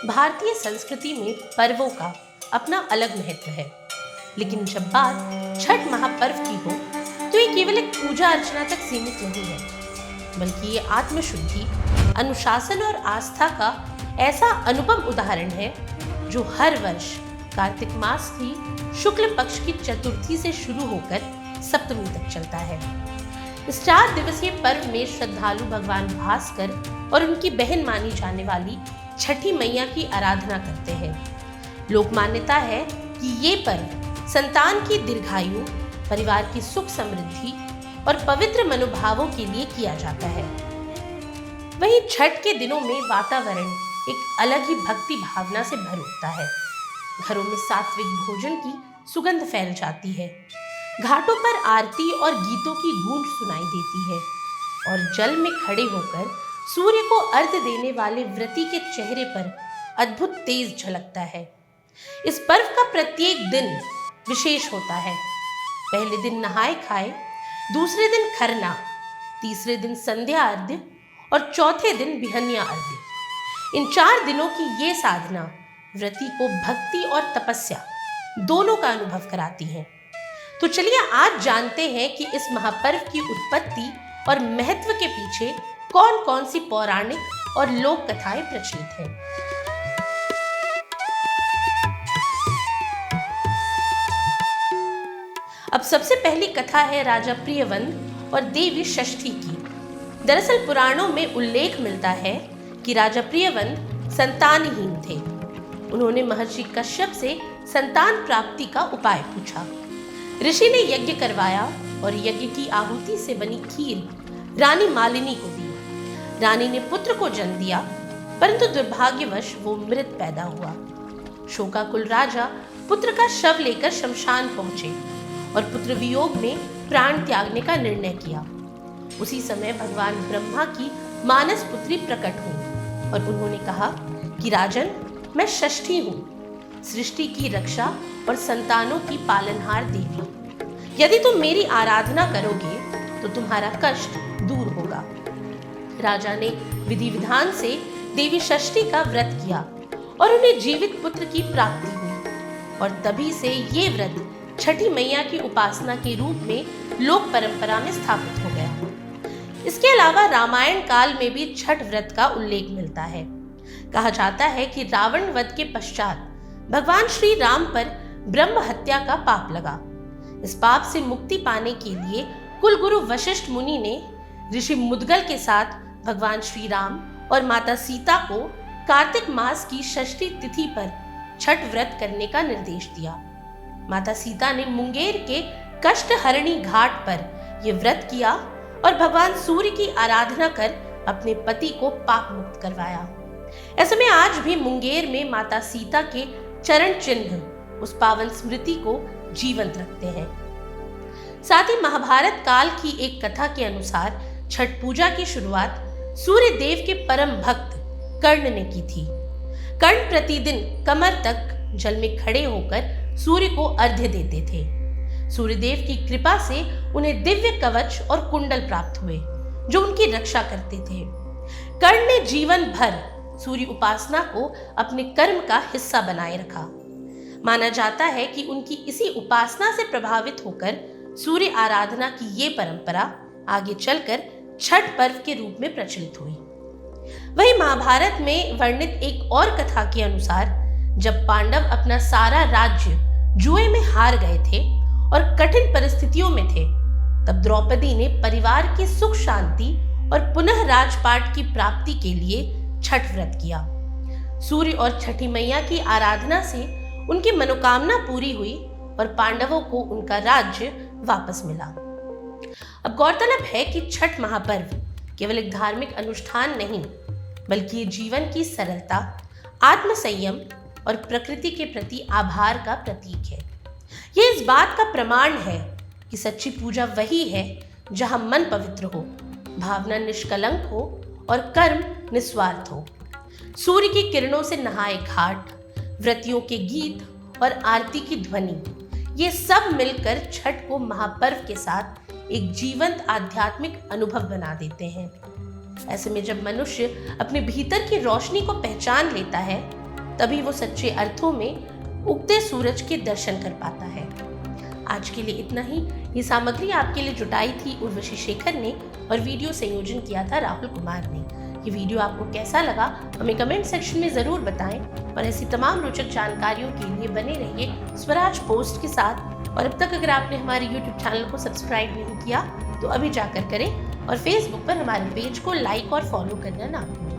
भारतीय संस्कृति में पर्वों का अपना अलग महत्व है, लेकिन जब बात छठ महापर्व की हो तो ये केवल एक पूजा अर्चना तक सीमित नहीं है, बल्कि ये आत्मशुद्धि, अनुशासन और आस्था का ऐसा अनुपम उदाहरण है जो हर वर्ष कार्तिक मास की शुक्ल पक्ष की चतुर्थी से शुरू होकर सप्तमी तक चलता है। इस 4 दिवसीय पर्व में श्रद्धालु भगवान भास्कर और उनकी बहन मानी जाने वाली छठी मैया की आराधना करते हैं। लोक मान्यता है कि ये पर्व संतान की दीर्घायु, परिवार की सुख समृद्धि और पवित्र मनोभावों के लिए किया जाता है। वहीं छठ के दिनों में वातावरण एक अलग ही भक्ति भावना से भर उठता है। घरों में सात्विक भोजन की सुगंध फैल जाती है, घाटों पर आरती और गीतों की गूंज सुनाई देती है और जल में खड़े होकर सूर्य को अर्घ्य देने वाले व्रती के चेहरे पर अद्भुत तेज झलकता है। इस पर्व का प्रत्येक दिन विशेष होता है। पहले दिन नहाए खाए, दूसरे दिन खरना, तीसरे दिन संध्या अर्घ्य और चौथे दिन बिहनिया अर्घ्य। इन 4 दिनों की ये साधना व्रती को भक्ति और तपस्या दोनों का अनुभव कराती है। तो चलिए आज जानते हैं कि इस महापर्व की उत्पत्ति और महत्व के पीछे कौन कौन सी पौराणिक और लोक कथाएं प्रचलित हैं। अब सबसे पहली कथा है राजा प्रियव्रत और देवी षष्ठी की। दरअसल पुराणों में उल्लेख मिलता है कि राजा प्रियव्रत संतानहीन थे। उन्होंने महर्षि कश्यप से संतान प्राप्ति का उपाय पूछा। ऋषि ने यज्ञ करवाया और यज्ञ की आहुति से बनी खीर रानी मालिनी को दी। रानी ने पुत्र को जन्म दिया, परंतु दुर्भाग्यवश वो मृत पैदा हुआ। शोकाकुल राजा पुत्र का शव लेकर शमशान पहुंचे और पुत्र वियोग में प्राण त्यागने का निर्णय किया। उसी समय भगवान ब्रह्मा की मानस पुत्री प्रकट हुई और उन्होंने कहा कि राजन, मैं षष्ठी हूँ, सृष्टि की रक्षा और संतानों की पालनहार देवी। यदि तुम मेरी आराधना करोगे तो तुम्हारा कष्ट दूर होगा। राजा ने विधि विधान से देवी षष्ठी का व्रत किया और उन्हें जीवित पुत्र की प्राप्ति हुई और तभी से ये व्रत छठी मैया की उपासना के रूप में लोक परंपरा में स्थापित हो गया। इसके अलावा रामायण काल में भी छठ व्रत का उल्लेख मिलता है। कहा जाता है कि रावण वध के पश्चात भगवान श्री राम पर ब्रह्म हत्या का पाप लगा। इस पाप से मुक्ति पाने के लिए कुलगुरु वशिष्ठ मुनि ने ऋषि मुद्गल के साथ भगवान श्री राम और माता सीता को कार्तिक मास की षष्ठी तिथि पर छठ व्रत करने का निर्देश दिया। माता सीता ने मुंगेर के कष्टहरणी घाट पर यह व्रत किया और भगवान सूर्य की आराधना कर अपने पति को पाप मुक्त करवाया। ऐसे में आज भी मुंगेर में माता सीता के चरण चिन्ह उस पावन स्मृति को जीवंत रखते हैं। साथ ही महाभारत काल की एक कथा के अनुसार छठ पूजा की शुरुआत सूर्य देव के परम भक्त कर्ण ने की थी। कर्ण प्रतिदिन कमर तक जल में खड़े होकर सूर्य को अर्घ्य देते थे। सूर्यदेव की कृपा से उन्हें दिव्य कवच और कुंडल प्राप्त हुए जो उनकी रक्षा करते थे। कर्ण ने जीवन भर सूर्य उपासना को अपने कर्म का हिस्सा बनाए रखा। माना जाता है कि उनकी इसी उपासना से प्रभावित होकर सूर्य आराधना की ये परंपरा आगे चलकर छठ पर्व के रूप में प्रचलित हुई। वहीं महाभारत में वर्णित एक और कथा के अनुसार जब पांडव अपना सारा राज्य जुए में हार गए थे और कठिन परिस्थितियों में थे, तब द्रौपदी ने परिवार की सुख शांति और पुनः राजपाट की प्राप्ति के लिए छठ व्रत किया। सूर्य और छठी मैया की आराधना से उनकी मनोकामना पूरी हुई और पांडवों को उनका राज्य वापस मिला। अब गौरतलब है कि छठ महापर्व केवल एक धार्मिक अनुष्ठान नहीं, बल्कि ये जीवन की सरलता, आत्मसंयम और प्रकृति के प्रति आभार का प्रतीक है। ये इस बात का प्रमाण है कि सच्ची पूजा वही है जहां मन पवित्र हो, भावना निष्कलंक हो और कर्म निस्वार्थ हो। सूर्य की किरणों से नहाए घाट, व्रतियों के गीत और आरती की ध्वनि, ये सब मिलकर छठ को महापर्व के साथ एक जीवंत आध्यात्मिक अनुभव बना देते हैं। ऐसे में जब मनुष्य अपने भीतर की रोशनी को पहचान लेता है तभी वो सच्चे अर्थों में उगते सूरज के दर्शन कर पाता है। आज के लिए इतना ही। ये सामग्री आपके लिए जुटाई थी उर्वशी शेखर ने और वीडियो संयोजन किया था राहुल कुमार ने। ये वीडियो आपको कैसा लगा हमें कमेंट सेक्शन में ज़रूर बताएं और ऐसी तमाम रोचक जानकारियों के लिए बने रहिए स्वराज पोस्ट के साथ। और अब तक अगर आपने हमारे YouTube चैनल को सब्सक्राइब नहीं किया तो अभी जाकर करें और Facebook पर हमारे पेज को लाइक और फॉलो करना ना भूलें।